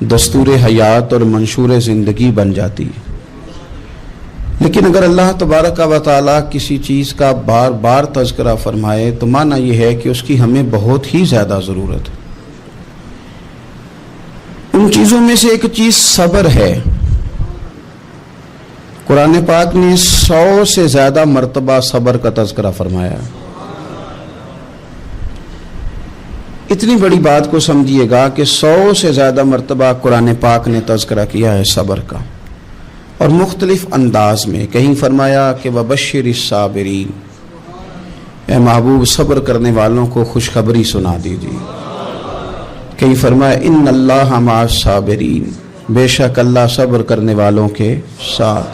دستور حیات اور منشور زندگی بن جاتی ہے۔ لیکن اگر اللہ تبارک و تعالیٰ کسی چیز کا بار بار تذکرہ فرمائے تو معنی یہ ہے کہ اس کی ہمیں بہت ہی زیادہ ضرورت ہے۔ ان چیزوں میں سے ایک چیز صبر ہے۔ قرآن پاک نے 100 سے زیادہ مرتبہ صبر کا تذکرہ فرمایا۔ اتنی بڑی بات کو سمجھیے گا کہ 100 سے زیادہ مرتبہ قرآن پاک نے تذکرہ کیا ہے صبر کا، اور مختلف انداز میں۔ کہیں فرمایا کہ وَبَشِّرِ الصَّابِرِينَ، اے محبوب صبر کرنے والوں کو خوشخبری سنا دیجیے۔ کہیں فرمایا اِنَّ اللَّهَ مَعَ الصَّابِرِينَ، بے شک اللہ صبر کرنے والوں کے ساتھ۔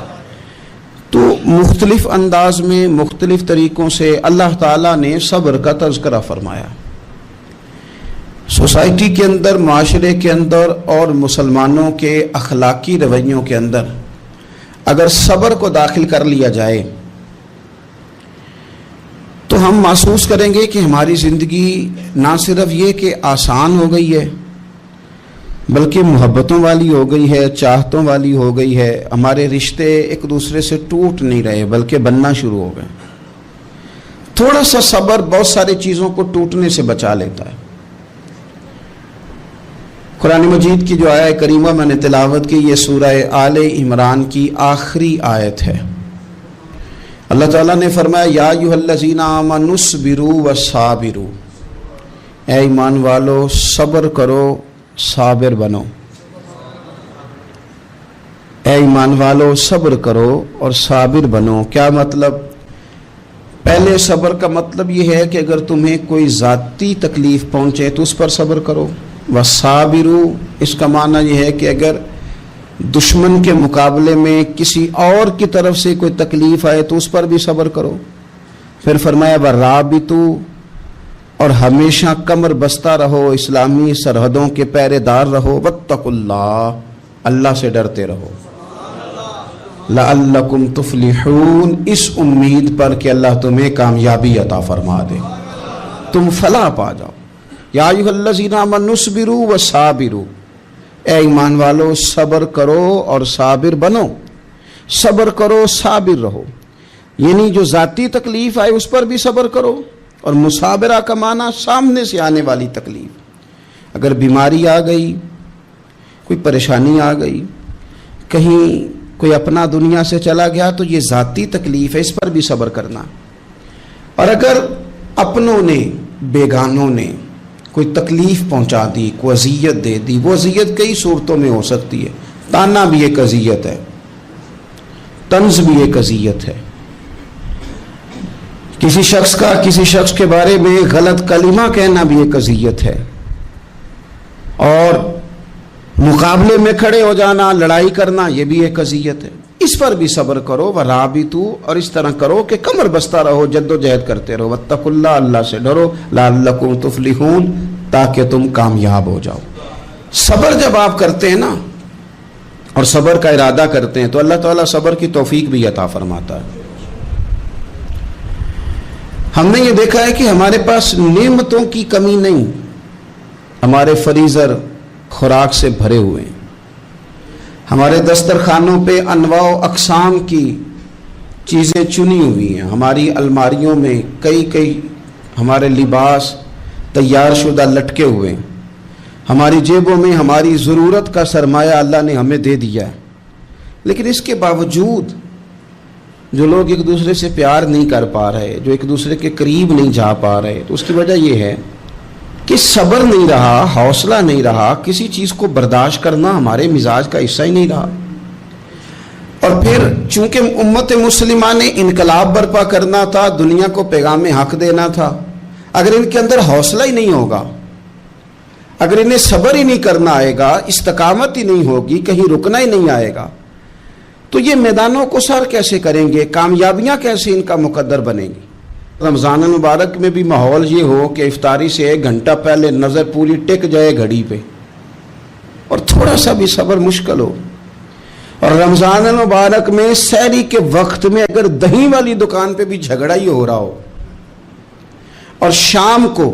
تو مختلف انداز میں مختلف طریقوں سے اللہ تعالیٰ نے صبر کا تذکرہ فرمایا۔ سوسائٹی کے اندر، معاشرے کے اندر اور مسلمانوں کے اخلاقی رویوں کے اندر اگر صبر کو داخل کر لیا جائے تو ہم محسوس کریں گے کہ ہماری زندگی نہ صرف یہ کہ آسان ہو گئی ہے بلکہ محبتوں والی ہو گئی ہے، چاہتوں والی ہو گئی ہے۔ ہمارے رشتے ایک دوسرے سے ٹوٹ نہیں رہے بلکہ بننا شروع ہو گئے۔ تھوڑا سا صبر بہت ساری چیزوں کو ٹوٹنے سے بچا لیتا ہے۔ قرآن مجید کی جو آیت کریمہ میں نے تلاوت کی، یہ سورہ آل عمران کی آخری آیت ہے۔ اللہ تعالیٰ نے فرمایا یا ایھا الذین آمنوا اصبروا وصابروا، اے ایمان والو صبر کرو صابر بنو۔ اے ایمان والو صبر کرو اور صابر بنو۔ کیا مطلب؟ پہلے صبر کا مطلب یہ ہے کہ اگر تمہیں کوئی ذاتی تکلیف پہنچے تو اس پر صبر کرو۔ وصابروا، اس کا معنی یہ ہے کہ اگر دشمن کے مقابلے میں کسی اور کی طرف سے کوئی تکلیف آئے تو اس پر بھی صبر کرو۔ پھر فرمایا ورابطوا، اور ہمیشہ کمر بستہ رہو، اسلامی سرحدوں کے پہرے دار رہو۔ واتقوا اللہ، اللہ سے ڈرتے رہو۔ لعلکم تفلحون، اس امید پر کہ اللہ تمہیں کامیابی عطا فرما دے، تم فلاح پا جاؤ۔ یا ایھا الذین آمنوا اصبروا وصابروا، اے ایمان والو صبر کرو اور صابر بنو۔ صبر کرو، صابر رہو، یعنی جو ذاتی تکلیف آئے اس پر بھی صبر کرو۔ اور مصابرہ کا معنی سامنے سے آنے والی تکلیف، اگر بیماری آ گئی، کوئی پریشانی آ گئی، کہیں کوئی اپنا دنیا سے چلا گیا تو یہ ذاتی تکلیف ہے، اس پر بھی صبر کرنا۔ اور اگر اپنوں نے، بیگانوں نے کوئی تکلیف پہنچا دی، کوئی اذیت دے دی، وہ اذیت کئی صورتوں میں ہو سکتی ہے۔ تانا بھی ایک اذیت ہے، طنز بھی ایک اذیت ہے، کسی شخص کے بارے میں غلط کلمہ کہنا بھی ایک اذیت ہے، اور مقابلے میں کھڑے ہو جانا، لڑائی کرنا، یہ بھی ایک اذیت ہے۔ اس پر بھی صبر کرو۔ ورابطوا، اور اس طرح کرو کہ کمر بستہ رہو، جد و جہد کرتے رہو۔ واتقوا اللہ، اللہ سے ڈرو۔ لعلکم تفلحون، تاکہ تم کامیاب ہو جاؤ۔ صبر جب آپ کرتے ہیں نا اور صبر کا ارادہ کرتے ہیں تو اللہ تعالیٰ صبر کی توفیق بھی عطا فرماتا ہے۔ ہم نے یہ دیکھا ہے کہ ہمارے پاس نعمتوں کی کمی نہیں، ہمارے فریزر خوراک سے بھرے ہوئے ہیں، ہمارے دسترخوانوں پہ انواع و اقسام کی چیزیں چنی ہوئی ہیں، ہماری الماریوں میں کئی ہمارے لباس تیار شدہ لٹکے ہوئے ہیں، ہماری جیبوں میں ہماری ضرورت کا سرمایہ اللہ نے ہمیں دے دیا ہے۔ لیکن اس کے باوجود جو لوگ ایک دوسرے سے پیار نہیں کر پا رہے، جو ایک دوسرے کے قریب نہیں جا پا رہے، تو اس کی وجہ یہ ہے کہ صبر نہیں رہا، حوصلہ نہیں رہا، کسی چیز کو برداشت کرنا ہمارے مزاج کا حصہ ہی نہیں رہا۔ اور پھر چونکہ امت مسلمہ نے انقلاب برپا کرنا تھا، دنیا کو پیغام حق دینا تھا، اگر ان کے اندر حوصلہ ہی نہیں ہوگا، اگر انہیں صبر ہی نہیں کرنا آئے گا، استقامت ہی نہیں ہوگی، کہیں رکنا ہی نہیں آئے گا، تو یہ میدانوں کو سر کیسے کریں گے؟ کامیابیاں کیسے ان کا مقدر بنیں گی؟ رمضان المبارک میں بھی ماحول یہ ہو کہ افطاری سے 1 گھنٹہ پہلے نظر پوری ٹک جائے گھڑی پہ، اور تھوڑا سا بھی صبر مشکل ہو۔ اور رمضان المبارک میں سحری کے وقت میں اگر دہی والی دکان پہ بھی جھگڑا ہی ہو رہا ہو، اور شام کو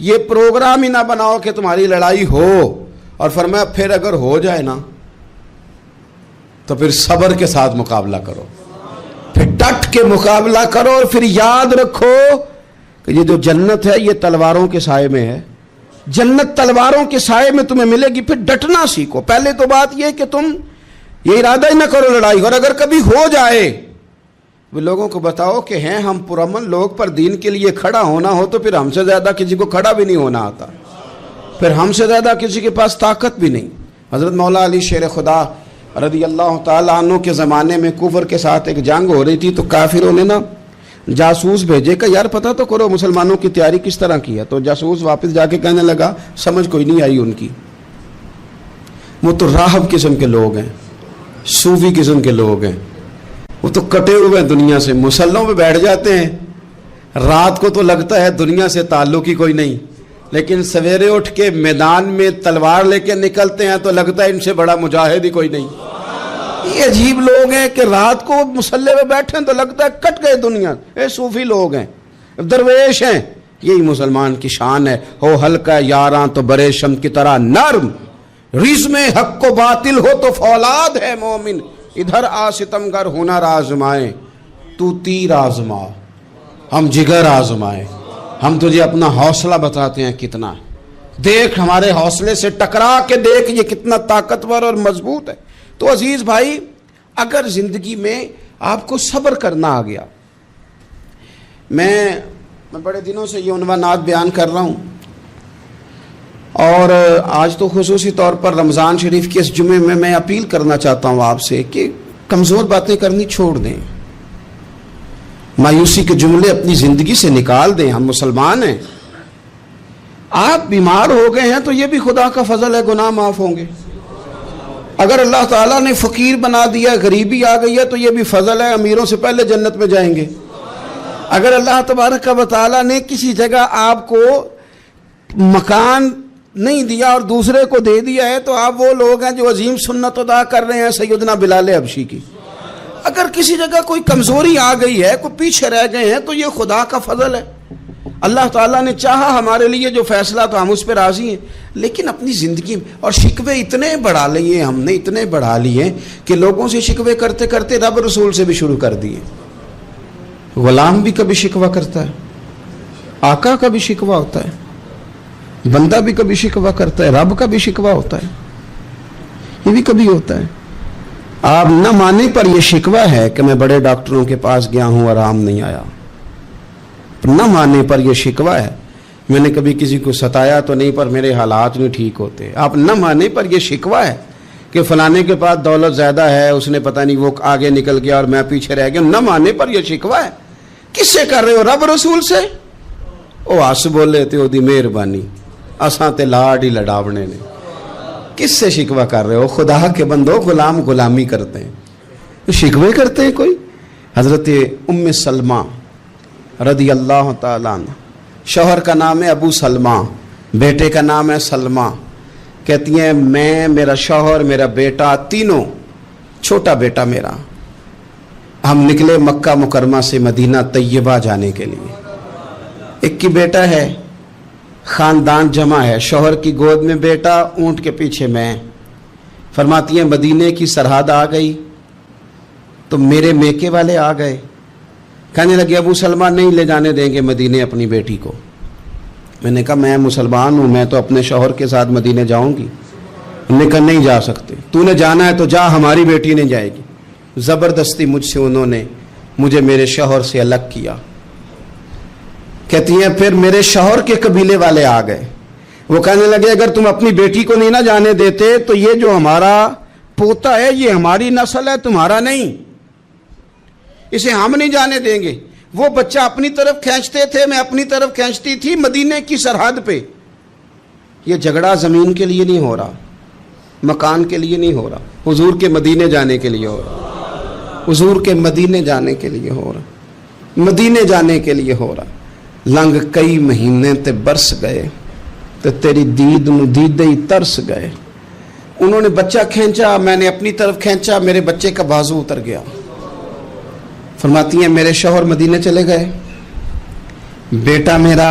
یہ پروگرام ہی نہ بناؤ کہ تمہاری لڑائی ہو، اور فرمایا پھر اگر ہو جائے نا تو پھر صبر کے ساتھ مقابلہ کرو، پھر ڈٹ کے مقابلہ کرو، اور پھر یاد رکھو کہ یہ جو جنت ہے یہ تلواروں کے سائے میں ہے، جنت تلواروں کے سائے میں تمہیں ملے گی۔ پھر ڈٹنا سیکھو۔ پہلے تو بات یہ کہ تم یہ ارادہ ہی نہ کرو لڑائی، اور اگر کبھی ہو جائے وہ لوگوں کو بتاؤ کہ ہیں ہم پرامن لوگ، پر دین کے لیے کھڑا ہونا ہو تو پھر ہم سے زیادہ کسی کو کھڑا بھی نہیں ہونا آتا، پھر ہم سے زیادہ کسی کے پاس طاقت بھی نہیں۔ حضرت مولا علی شیر خدا رضی اللہ تعالیٰ عنہ کے زمانے میں کفر کے ساتھ ایک جنگ ہو رہی تھی، تو کافروں نے نا جاسوس بھیجے کہ یار پتہ تو کرو مسلمانوں کی تیاری کس طرح کی ہے۔ تو جاسوس واپس جا کے کہنے لگا سمجھ کوئی نہیں آئی ان کی، وہ تو راہب قسم کے لوگ ہیں، صوفی قسم کے لوگ ہیں، وہ تو کٹے ہوئے ہیں دنیا سے، مسلوں پہ بیٹھ جاتے ہیں، رات کو تو لگتا ہے دنیا سے تعلق ہی کوئی نہیں، لیکن سویرے اٹھ کے میدان میں تلوار لے کے نکلتے ہیں تو لگتا ہے ان سے بڑا مجاہد ہی کوئی نہیں۔ یہ عجیب لوگ ہیں کہ رات کو مسلح پہ بیٹھے ہیں تو لگتا ہے کٹ گئے دنیا، یہ صوفی لوگ ہیں، درویش ہیں۔ یہی مسلمان کی شان ہے، ہو ہلکا یاراں تو برے شم کی طرح نرم، رزم حق و باطل ہو تو فولاد ہے مومن، ادھر آ ستمگر ہنر آزمائے تو تیر آزما، ہم جگر آزمائے، ہم تجھے اپنا حوصلہ بتاتے ہیں کتنا، دیکھ ہمارے حوصلے سے ٹکرا کے دیکھ یہ کتنا طاقتور اور مضبوط ہے۔ تو عزیز بھائی، اگر زندگی میں آپ کو صبر کرنا آ گیا، میں بڑے دنوں سے یہ عنوانات بیان کر رہا ہوں، اور آج تو خصوصی طور پر رمضان شریف کے اس جمعے میں میں اپیل کرنا چاہتا ہوں آپ سے کہ کمزور باتیں کرنی چھوڑ دیں، مایوسی کے جملے اپنی زندگی سے نکال دیں۔ ہم مسلمان ہیں، آپ بیمار ہو گئے ہیں تو یہ بھی خدا کا فضل ہے، گناہ معاف ہوں گے۔ اگر اللہ تعالیٰ نے فقیر بنا دیا، غریبی آ گئی ہے تو یہ بھی فضل ہے، امیروں سے پہلے جنت میں جائیں گے۔ اگر اللہ تبارک و تعالیٰ نے کسی جگہ آپ کو مکان نہیں دیا اور دوسرے کو دے دیا ہے تو آپ وہ لوگ ہیں جو عظیم سنت ادا کر رہے ہیں سیدنا بلال حبشی کی۔ اگر کسی جگہ کوئی کمزوری آ گئی ہے، کوئی پیچھے رہ گئے ہیں، تو یہ خدا کا فضل ہے۔ اللہ تعالیٰ نے چاہا ہمارے لیے جو فیصلہ تو ہم اس پہ راضی ہیں، لیکن اپنی زندگی میں اور شکوے اتنے بڑھا لیے ہم نے، اتنے بڑھا لیے کہ لوگوں سے شکوے کرتے کرتے رب رسول سے بھی شروع کر دیے۔ غلام بھی کبھی شکوہ کرتا ہے، آقا کا بھی شکوہ ہوتا ہے، بندہ بھی کبھی شکوہ کرتا ہے، رب کا بھی شکوہ ہوتا ہے، یہ بھی کبھی ہوتا ہے۔ آپ نہ مانے پر یہ شکوہ ہے کہ میں بڑے ڈاکٹروں کے پاس گیا ہوں آرام نہیں آیا، نہ مانے پر یہ شکوہ ہے میں نے کبھی کسی کو ستایا تو نہیں پر میرے حالات نہیں ٹھیک ہوتے۔ آپ نہ مانے پر یہ شکوہ ہے کہ فلانے کے پاس دولت زیادہ ہے، اس نے پتہ نہیں وہ آگے نکل گیا اور میں پیچھے رہ گیا، نہ مانے پر یہ شکوہ ہے۔ کس سے کر رہے ہو؟ رب رسول سے؟ او آس بولے تے او دی مہربانی، اساں تے لاڈ ہی لڑاونے نے۔ کس سے شکوہ کر رہے ہو؟ خدا کے بندو، غلام غلامی کرتے ہیں، شکوے کرتے ہیں کوئی؟ حضرت ام سلمہ رضی اللہ تعالیٰ عنہ، شوہر کا نام ہے ابو سلمہ، بیٹے کا نام ہے سلمہ، کہتی ہیں میں، میرا شوہر، میرا بیٹا، تینوں، چھوٹا بیٹا میرا، ہم نکلے مکہ مکرمہ سے مدینہ طیبہ جانے کے لیے۔ ایک کی بیٹا ہے، خاندان جمع ہے، شوہر کی گود میں بیٹا، اونٹ کے پیچھے میں۔ فرماتی ہیں مدینے کی سرحد آ گئی تو میرے میکے والے آ گئے، کہنے لگے ابو سلمہ نہیں لے جانے دیں گے مدینے اپنی بیٹی کو۔ میں نے کہا میں مسلمان ہوں، میں تو اپنے شوہر کے ساتھ مدینے جاؤں گی۔ انہوں نے کہا نہیں جا سکتے، تو نے جانا ہے تو جا، ہماری بیٹی نہیں جائے گی۔ زبردستی مجھ سے انہوں نے مجھے میرے شوہر سے الگ کیا۔ کہتی ہیں پھر میرے شوہر کے قبیلے والے آ گئے، وہ کہنے لگے اگر تم اپنی بیٹی کو نہیں نہ جانے دیتے تو یہ جو ہمارا پوتا ہے یہ ہماری نسل ہے، تمہارا نہیں، اسے ہم نہیں جانے دیں گے۔ وہ بچہ اپنی طرف کھینچتے تھے، میں اپنی طرف کھینچتی تھی، مدینے کی سرحد پہ۔ یہ جھگڑا زمین کے لیے نہیں ہو رہا، مکان کے لیے نہیں ہو رہا، حضور کے مدینے جانے کے لیے ہو رہا، حضور کے مدینے جانے کے لیے ہو رہا، مدینے جانے کے لیے ہو رہا۔ لنگ کئی مہینے تے برس گئے تے تیری دید نو دیدے ہی ترس گئے۔ انہوں نے بچہ کھینچا، میں نے اپنی طرف کھینچا، میرے بچے کا بازو اتر گیا۔ فرماتی ہیں میرے شوہر مدینے چلے گئے، بیٹا میرا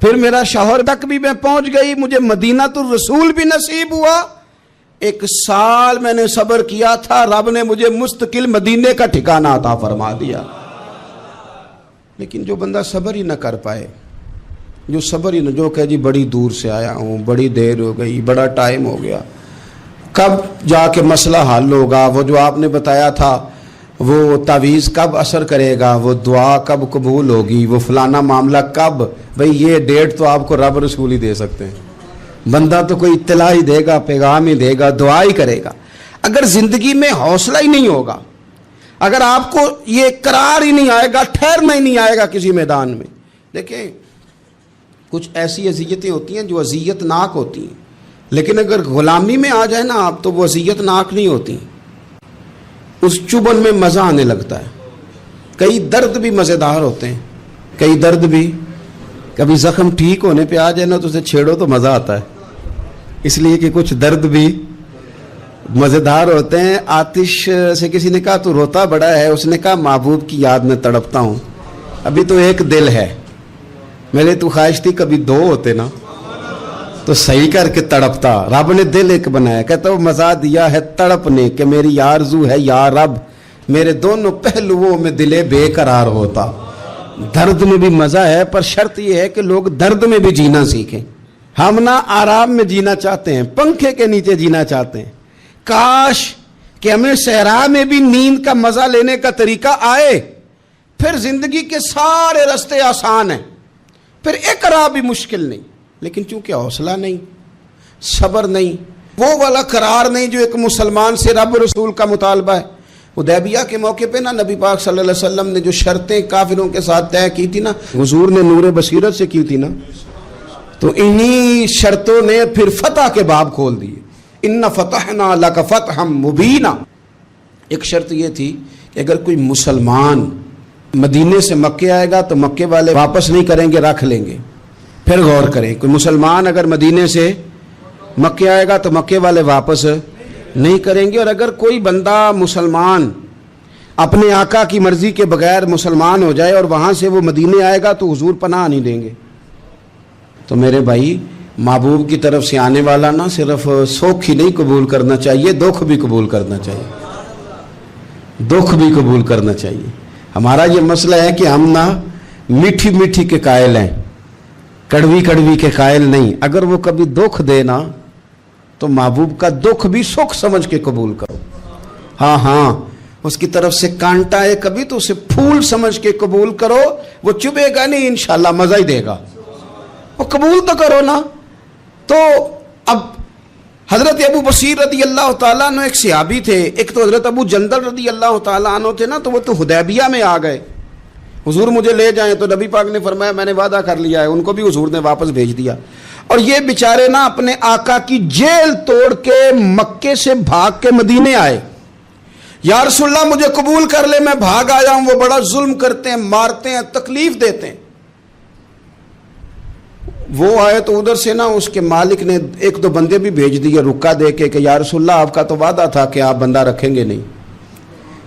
پھر میرا شوہر تک بھی میں پہنچ گئی, مجھے مدینہ الرسول بھی نصیب ہوا. 1 سال میں نے صبر کیا تھا, رب نے مجھے مستقل مدینے کا ٹھکانہ عطا فرما دیا. لیکن جو بندہ صبر ہی نہ کر پائے, جو صبر ہی نہ, جو کہ جی بڑی دور سے آیا ہوں, بڑی دیر ہو گئی, بڑا ٹائم ہو گیا, کب جا کے مسئلہ حل ہوگا, وہ جو آپ نے بتایا تھا وہ تعویذ کب اثر کرے گا, وہ دعا کب قبول ہوگی, وہ فلانا معاملہ کب, بھئی یہ ڈیٹ تو آپ کو رب رسول ہی دے سکتے ہیں. بندہ تو کوئی اطلاع ہی دے گا, پیغام ہی دے گا, دعا ہی کرے گا. اگر زندگی میں حوصلہ ہی نہیں ہوگا, اگر آپ کو یہ قرار ہی نہیں آئے گا, ٹھہرنا ہی نہیں آئے گا کسی میدان میں. دیکھیں کچھ ایسی اذیتیں ہوتی ہیں جو اذیت ناک ہوتی ہیں, لیکن اگر غلامی میں آ جائے نا آپ تو وہ اذیت ناک نہیں ہوتی, اس چبھن میں مزہ آنے لگتا ہے. کئی درد بھی مزیدار ہوتے ہیں, کئی درد بھی, کبھی زخم ٹھیک ہونے پہ آ جائے نا تو اسے چھیڑو تو مزہ آتا ہے, اس لیے کہ کچھ درد بھی مزیدار ہوتے ہیں. آتش سے کسی نے کہا تو روتا بڑا ہے, اس نے کہا محبوب کی یاد میں تڑپتا ہوں, ابھی تو ایک دل ہے, میرے تو خواہش تھی کبھی 2 ہوتے نا تو صحیح کر کے تڑپتا. رب نے دل ایک بنایا, کہتا وہ مزہ دیا ہے تڑپ نے کہ میری آرزو ہے یا رب, میرے دونوں پہلوؤں میں دل بے قرار ہوتا. درد میں بھی مزہ ہے, پر شرط یہ ہے کہ لوگ درد میں بھی جینا سیکھیں. ہم نہ آرام میں جینا چاہتے ہیں, پنکھے کے نیچے جینا چاہتے ہیں. کاش کہ ہمیں صحرا میں بھی نیند کا مزہ لینے کا طریقہ آئے, پھر زندگی کے سارے راستے آسان ہیں, پھر اقرا بھی مشکل نہیں. لیکن چونکہ حوصلہ نہیں, صبر نہیں, وہ والا قرار نہیں جو ایک مسلمان سے رب رسول کا مطالبہ ہے. حدیبیہ کے موقع پہ نا نبی پاک صلی اللہ علیہ وسلم نے جو شرطیں کافروں کے ساتھ طے کی تھی نا, حضور نے نور بصیرت سے کی تھی نا, تو انہی شرطوں نے پھر فتح کے باب کھول دیے. ان فتحنا لک فتحا مبینا. ایک شرط یہ تھی کہ اگر کوئی مسلمان مدینے سے مکے آئے گا تو مکے والے واپس نہیں کریں گے, رکھ لیں گے. پھر غور کریں, کوئی مسلمان اگر مدینے سے مکے آئے گا تو مکے والے واپس نہیں کریں گے, اور اگر کوئی بندہ مسلمان اپنے آقا کی مرضی کے بغیر مسلمان ہو جائے اور وہاں سے وہ مدینے آئے گا تو حضور پناہ نہیں دیں گے. تو میرے بھائی, محبوب کی طرف سے آنے والا نہ صرف سوکھ ہی نہیں قبول کرنا چاہیے, دکھ بھی قبول کرنا چاہیے, دکھ بھی قبول کرنا چاہیے. ہمارا یہ مسئلہ ہے کہ ہم نہ میٹھی میٹھی کے قائل ہیں, کڑوی کڑوی کے قائل نہیں. اگر وہ کبھی دکھ دے نا تو محبوب کا دکھ بھی سکھ سمجھ کے قبول کرو. ہاں اس کی طرف سے کانٹا ہے کبھی تو اسے پھول سمجھ کے قبول کرو, وہ چبھے گا نہیں, انشاءاللہ مزہ ہی دے گا. وہ قبول تو کرو نا. تو اب حضرت ابو بصیر رضی اللہ تعالیٰ عنہ ایک صحابی تھے, ایک تو حضرت ابو جندل رضی اللہ تعالیٰ عنہ تھے نا, تو وہ تو حدیبیہ میں آ گئے. حضور مجھے لے جائیں, تو نبی پاک نے فرمایا میں نے وعدہ کر لیا ہے. ان کو بھی حضور نے واپس بھیج دیا. اور یہ بیچارے نا اپنے آقا کی جیل توڑ کے مکے سے بھاگ کے مدینے آئے. یا رسول اللہ مجھے قبول کر لے, میں بھاگ آیا ہوں, وہ بڑا ظلم کرتے ہیں, مارتے ہیں, تکلیف دیتے ہیں. وہ آئے تو ادھر سے نا اس کے مالک نے 1-2 بندے بھی بھیج دیے رکا دے کے کہ یا رسول اللہ آپ کا تو وعدہ تھا کہ آپ بندہ رکھیں گے نہیں.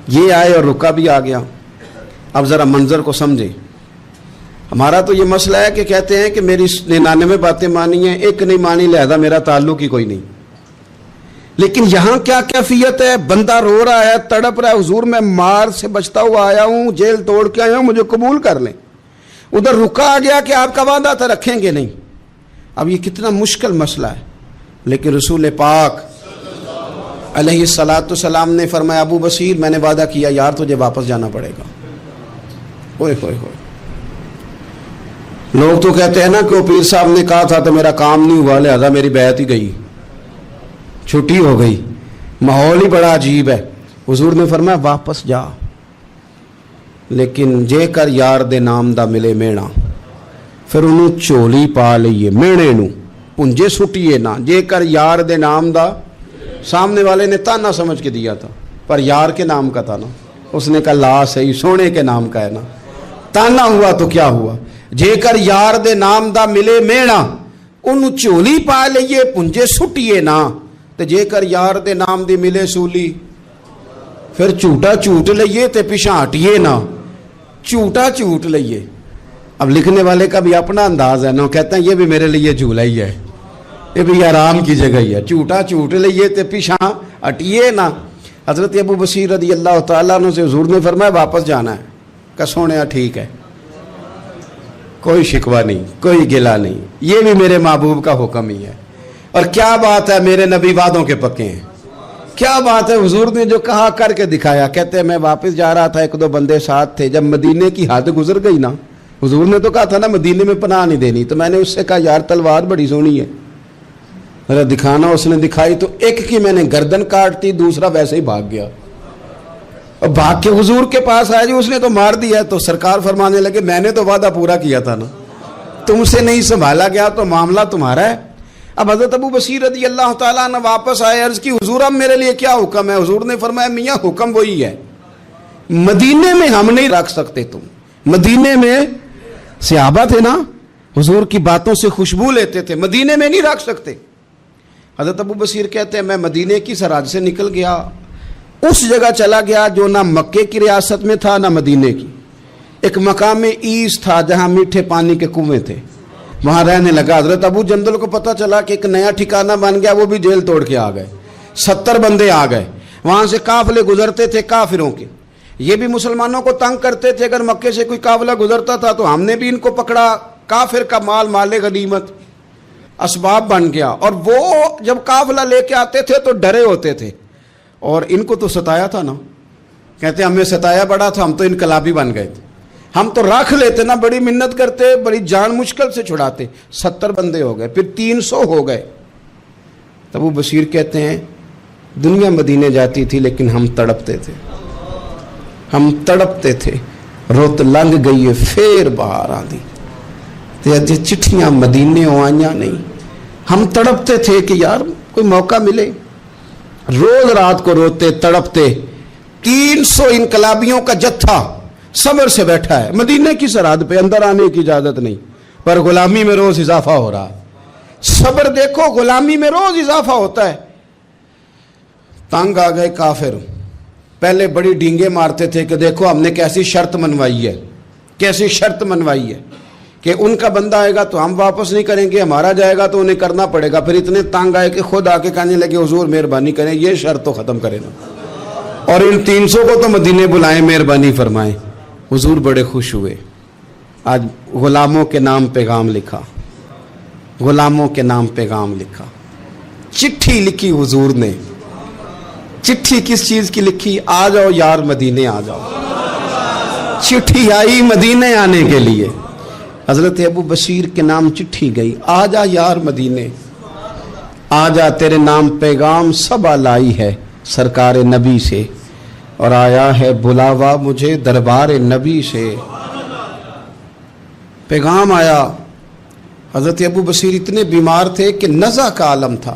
یہ آئے اور رکا بھی آ گیا. اب ذرا منظر کو سمجھیں. ہمارا تو یہ مسئلہ ہے کہ کہتے ہیں کہ میری 99 باتیں مانی ہیں, ایک نہیں مانی, لہذا میرا تعلق ہی کوئی نہیں. لیکن یہاں کیا کیفیت ہے, بندہ رو رہا ہے, تڑپ رہا ہے, حضور میں مار سے بچتا ہوا آیا ہوں, جیل توڑ کے آیا ہوں, مجھے قبول کر لیں. ادھر رکا آ گیا کہ آپ کا وعدہ تھا رکھیں گے نہیں. اب یہ کتنا مشکل مسئلہ ہے. لیکن رسول پاک علیہ الصلاۃ والسلام نے فرمایا ابو بصیر میں نے وعدہ کیا یار تجھے واپس جانا پڑے گا. ہوئے ہوئے ہوئے. لوگ تو کہتے ہیں نا کہ وہ پیر صاحب نے کہا تھا تو میرا کام نہیں ہوا, لہذا میری بیعت ہی گئی, چھٹی ہو گئی. ماحول ہی بڑا عجیب ہے. حضور نے فرمایا واپس جا, لیکن جے کر یار دے نام دا ملے مینا, پھر انہوں چولی پا لئیے مینے نو پنجے سٹیے نا. جے کر یار دے نام دا, سامنے والے نے تانا سمجھ کے دیا تھا پر یار کے نام کا تھا نا. اس نے کہا لا صحیح, سونے کے نام کا ہے نا. تانا ہوا تو کیا ہوا. جے کر یار دے نام دا ملے مینا, انہوں چولی پا لئیے پنجے سٹیے نا. تے جے کر یار دے نام دی ملے سولی, پھر جھوٹا جھوٹ لئیے تے پیچھے ہٹیے نا. جھوٹا جھوٹ لئیے. اب لکھنے والے کا بھی اپنا انداز ہے نا، کہتے ہیں یہ بھی میرے لیے جھولا ہی ہے، یہ بھی آرام کی جگہ ہی ہے، جھوٹا جھوٹ لئیے تے پیچھا اٹیے نا۔ حضرت ابو بصیر رضی اللہ تعالیٰ عنہ سے حضور نے فرمایا واپس جانا ہے، کہ سونے ٹھیک ہے، کوئی شکوہ نہیں، کوئی گلہ نہیں، یہ بھی میرے محبوب کا حکم ہی ہے۔ اور کیا بات ہے، میرے نبی وعدوں کے پکے ہیں، کیا بات ہے، حضور نے جو کہا کر کے دکھایا۔ کہتے ہیں میں واپس جا رہا تھا، ایک دو بندے ساتھ تھے، جب مدینے کی حد گزر گئی نا، حضور نے تو کہا تھا نا مدینے میں پناہ نہیں دینی، تو میں نے اس سے کہا یار تلوار بڑی سونی ہے، ذرا دکھانا۔ اس نے دکھائی تو ایک کی میں نے گردن کاٹ دی، دوسرا ویسے ہی بھاگ گیا، اور بھاگ کے حضور کے پاس آیا، جی اس نے تو مار دیا۔ تو سرکار فرمانے لگے میں نے تو وعدہ پورا کیا تھا نا، تم سے نہیں سنبھالا گیا تو معاملہ تمہارا ہے۔ اب حضرت ابو بصیر رضی اللہ تعالیٰ عنہ واپس آئے، عرض کی حضور اب میرے لیے کیا حکم ہے؟ حضور نے فرمایا میاں حکم وہی ہے، مدینے میں ہم نہیں رکھ سکتے، تم مدینے میں صحابہ تھے نا، حضور کی باتوں سے خوشبو لیتے تھے، مدینے میں نہیں رکھ سکتے۔ حضرت ابو بصیر کہتے ہیں میں مدینے کی سرحد سے نکل گیا، اس جگہ چلا گیا جو نہ مکے کی ریاست میں تھا نہ مدینے کی، ایک مقام ایس تھا جہاں میٹھے پانی کے کنویں تھے، وہاں رہنے لگا۔ حضرت ابو جندل کو پتہ چلا کہ ایک نیا ٹھکانہ بن گیا، وہ بھی جیل توڑ کے آ گئے، 70 بندے آ گئے، وہاں سے قافلے گزرتے تھے کافروں کے، یہ بھی مسلمانوں کو تنگ کرتے تھے، اگر مکے سے کوئی قافلہ گزرتا تھا تو ہم نے بھی ان کو پکڑا، کافر کا مال مال غنیمت اسباب بن گیا۔ اور وہ جب قافلہ لے کے آتے تھے تو ڈرے ہوتے تھے، اور ان کو تو ستایا تھا نا، کہتے ہمیں ستایا بڑا تھا، ہم تو انقلابی بن گئے تھے، ہم تو رکھ لیتے نا، بڑی منت کرتے، بڑی جان مشکل سے چھڑاتے، 70 بندے ہو گئے، پھر 300 ہو گئے۔ تب وہ بصیر کہتے ہیں دنیا مدینے جاتی تھی لیکن ہم تڑپتے تھے، ہم تڑپتے تھے، روت لنگ گئی ہے پھر باہر آندی، تے چٹھیاں مدینے آئیاں نہیں، ہم تڑپتے تھے کہ یار کوئی موقع ملے، روز رات کو روتے تڑپتے۔ 300 انقلابیوں کا جتھا صبر سے بیٹھا ہے مدینے کی سرحد پہ، اندر آنے کی اجازت نہیں، پر غلامی میں روز اضافہ ہو رہا ہے۔ صبر دیکھو، غلامی میں روز اضافہ ہوتا ہے۔ تنگ آ گئے کافر، پہلے بڑی ڈینگیں مارتے تھے کہ دیکھو ہم نے کیسی شرط منوائی ہے، کیسی شرط منوائی ہے کہ ان کا بندہ آئے گا تو ہم واپس نہیں کریں گے، ہمارا جائے گا تو انہیں کرنا پڑے گا۔ پھر اتنے تنگ آئے کہ خود آ کے کہنے لگے حضور مہربانی کریں، یہ شرط تو ختم کریں نا، اور ان 300 کو تو مدینے بلائیں، مہربانی فرمائیں۔ حضور بڑے خوش ہوئے، آج غلاموں کے نام پیغام لکھا، غلاموں کے نام پیغام لکھا، چٹھی لکھی حضور نے۔ چٹھی کس چیز کی لکھی؟ آ جاؤ یار مدینے آ جاؤ، چٹھی آئی مدینے آنے کے لیے، حضرت ابو بصیر کے نام چٹھی گئی، آ جا یار مدینے، آ جا تیرے نام پیغام صبا لائی ہے سرکار نبی سے، اور آیا ہے بلاوا مجھے دربار نبی سے۔ پیغام آیا۔ حضرت ابو بصیر اتنے بیمار تھے کہ نزع کا عالم تھا،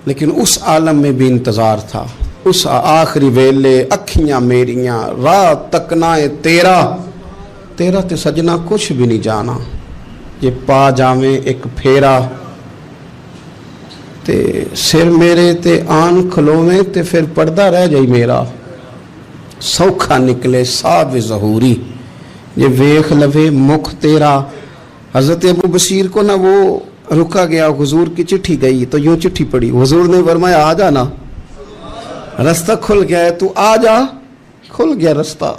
لیکن اس عالم میں بھی انتظار تھا۔ اس آخری ویلے اکھیاں میریاں رات تکنائے تیرا تے سجنا کچھ بھی نہیں جانا، یہ پا جاویں ایک پھیرا تے سر میرے تے آن کھلویں تے پھر پردہ رہ جائی میرا، سوکھا نکلے صاحب ظہوری یہ ویخ لوے مکھ تیرا۔ حضرت ابو بصیر کو نہ وہ رکا گیا، حضور کی چٹھی گئی تو یوں چٹھی پڑی، حضور نے فرمایا آ جانا، رستہ کھل گیا ہے، تو آ جا، کھل گیا رستہ۔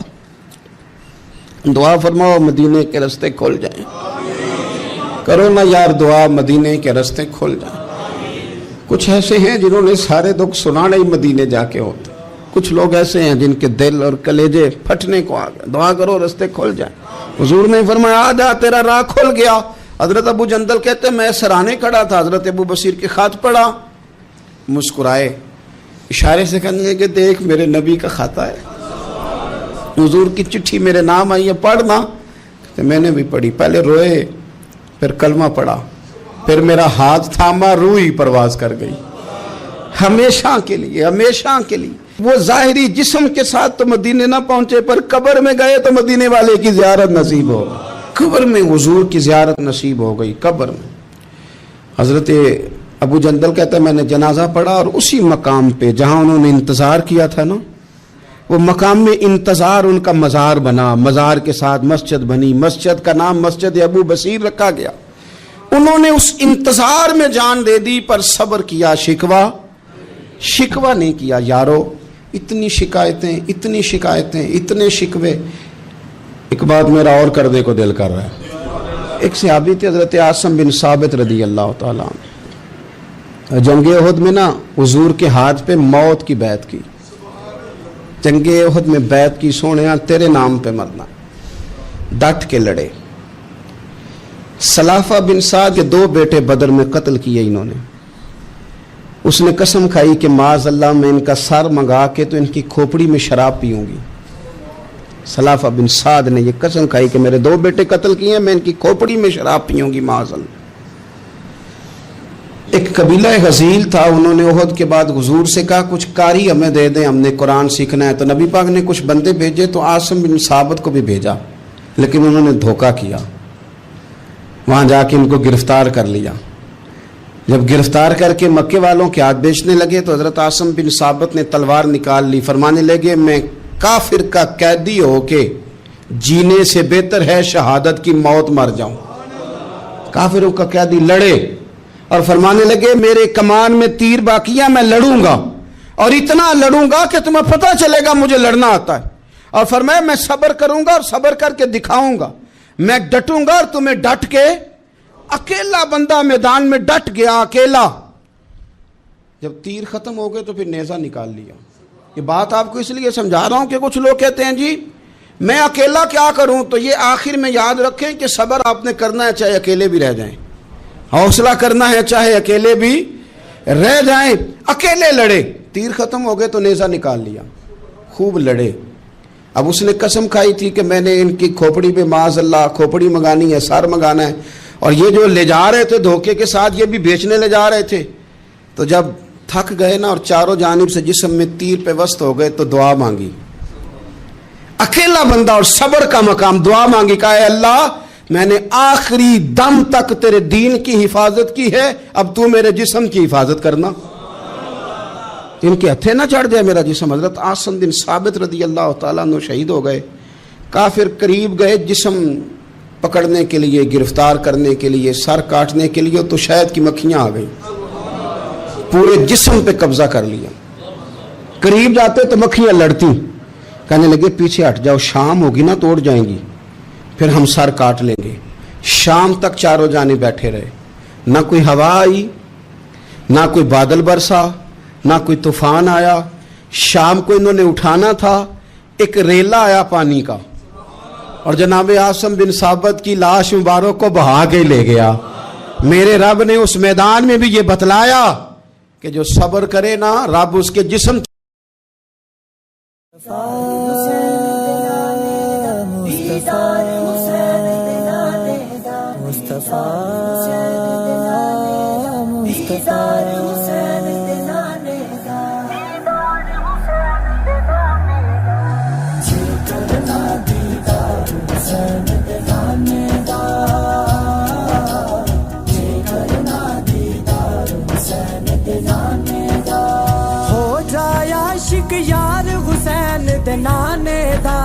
دعا فرماؤ مدینے کے رستے کھل جائیں، کرو نا یار دعا مدینے کے رستے کھل جائیں۔ کچھ ایسے ہیں جنہوں نے سارے دکھ سنانے ہی مدینے جا کے ہوتے، کچھ لوگ ایسے ہیں جن کے دل اور کلیجے پھٹنے کو آ گئے، دعا کرو رستے کھل جائیں۔ حضور نے فرمایا آ جا تیرا راہ کھل گیا۔ حضرت ابو جندل کہتے ہیں میں سرانے کھڑا تھا، حضرت ابو بصیر کے خط پڑھا، مسکرائے، اشارے سے کہنے لگے کہ دیکھ میرے نبی کا خط ہے، حضور کی چٹھی میرے نام آئی ہے، پڑھنا۔ میں نے بھی پڑھی، پہلے روئے، پھر کلمہ پڑھا، پھر میرا ہاتھ تھاما، روح ہی پرواز کر گئی ہمیشہ کے لیے، ہمیشہ کے لیے۔ وہ ظاہری جسم کے ساتھ تو مدینے نہ پہنچے، پر قبر میں گئے تو مدینے والے کی زیارت نصیب ہو گئی، قبر میں حضور کی زیارت نصیب ہو گئی، قبر میں۔ حضرت ابو جندل کہتا ہے میں نے جنازہ پڑھا، اور اسی مقام پہ جہاں انہوں نے انتظار کیا تھا نا، وہ مقام میں انتظار ان کا مزار بنا، مزار کے ساتھ مسجد بنی، مسجد کا نام مسجد ابو بصیر رکھا گیا۔ انہوں نے اس انتظار میں جان دے دی، پر صبر کیا، شکوہ نہیں کیا۔ یارو اتنی شکایتیں، اتنے شکوے، ایک بات میرا اور کرنے کو دل کر رہا ہے۔ ایک صحابی تھے حضرت عاصم بن ثابت رضی اللہ تعالیٰ عنہ، جنگ احد میں نا حضور کے ہاتھ پہ موت کی بیعت کی، جنگ احد میں بیعت کی، سونیا تیرے نام پہ مرنا، ڈٹ کے لڑے۔ سلافہ بن سعد کے 2 بیٹے بدر میں قتل کیے انہوں نے۔ اس نے قسم کھائی کہ معاذ اللہ میں ان کا سر منگا کے تو ان کی کھوپڑی میں شراب پیوں گی۔ سلافہ بن سعد نے یہ قسم کھائی کہ میرے 2 بیٹے قتل کیے ہیں، میں ان کی کھوپڑی میں شراب پیوں گی معاذ اللہ۔ ایک قبیلہ غزیل تھا، انہوں نے احد کے بعد حضور سے کہا کچھ قاری ہمیں دے دیں، ہم نے قرآن سیکھنا ہے۔ تو نبی پاک نے کچھ بندے بھیجے، تو عاصم بن ثابت کو بھی بھیجا، لیکن انہوں نے دھوکہ کیا، وہاں جا کے ان کو گرفتار کر لیا۔ جب گرفتار کر کے مکے والوں کے ہاتھ بیچنے لگے تو حضرت عاصم بن ثابت نے تلوار نکال لی، فرمانے لگے میں کافر کا قیدی ہو کے جینے سے بہتر ہے شہادت کی موت مر جاؤں۔ کافروں کا قیدی لڑے اور فرمانے لگے میرے کمان میں تیر باقی ہے، میں لڑوں گا اور اتنا لڑوں گا کہ تمہیں پتہ چلے گا مجھے لڑنا آتا ہے۔ اور فرمایا میں صبر کروں گا اور صبر کر کے دکھاؤں گا، میں ڈٹوں گا اور تمہیں ڈٹ کے۔ اکیلا بندہ میدان میں ڈٹ گیا، اکیلا۔ جب تیر ختم ہو گئے تو پھر نیزہ نکال لیا۔ یہ بات آپ کو اس لیے سمجھا رہا ہوں کہ کچھ لوگ کہتے ہیں جی میں اکیلا کیا کروں، تو یہ آخر میں یاد رکھیں کہ صبر آپ نے کرنا ہے چاہے اکیلے بھی رہ جائیں، حوصلہ کرنا ہے چاہے اکیلے بھی رہ جائیں۔ اکیلے لڑے، تیر ختم ہو گئے تو نیزہ نکال لیا، خوب لڑے۔ اب اس نے قسم کھائی تھی کہ میں نے ان کی کھوپڑی پہ معاذ اللہ کھوپڑی منگانی ہے، سر منگانا ہے، اور یہ جو لے جا رہے تھے دھوکے کے ساتھ یہ بھی بیچنے لے جا رہے تھے۔ تو جب تھک گئے نا اور چاروں جانب سے جسم میں تیر پہ وسط ہو گئے تو دعا مانگی، اکیلا بندہ اور صبر کا مقام، دعا مانگی، کہا اے اللہ میں نے آخری دم تک تیرے دین کی حفاظت کی ہے، اب تو میرے جسم کی حفاظت کرنا، ان کے ہتھے نہ چڑھ جائے میرا جسم۔ حضرت عاصم بن ثابت رضی اللہ تعالیٰ عنہ شہید ہو گئے۔ کافر قریب گئے جسم پکڑنے کے لیے، گرفتار کرنے کے لیے، سر کاٹنے کے لیے، تو شہد کی مکھیاں آ گئیں، پورے جسم پہ قبضہ کر لیا۔ قریب جاتے تو مکھیاں لڑتی، کہنے لگے پیچھے ہٹ جاؤ، شام ہوگی نا توڑ جائیں گی، پھر ہم سر کاٹ لیں گے۔ شام تک چاروں جانے بیٹھے رہے، نہ کوئی ہوا آئی، نہ کوئی بادل برسا، نہ کوئی طوفان آیا۔ شام کو انہوں نے اٹھانا تھا، ایک ریلا آیا پانی کا، اور جناب عاصم بن ثابت کی لاش مبارک کو بہا کے لے گیا۔ میرے رب نے اس میدان میں بھی یہ بتلایا کہ جو صبر کرے نا رب اس کے جسم ہو جائے عاشق یار حسین دے نانے دا،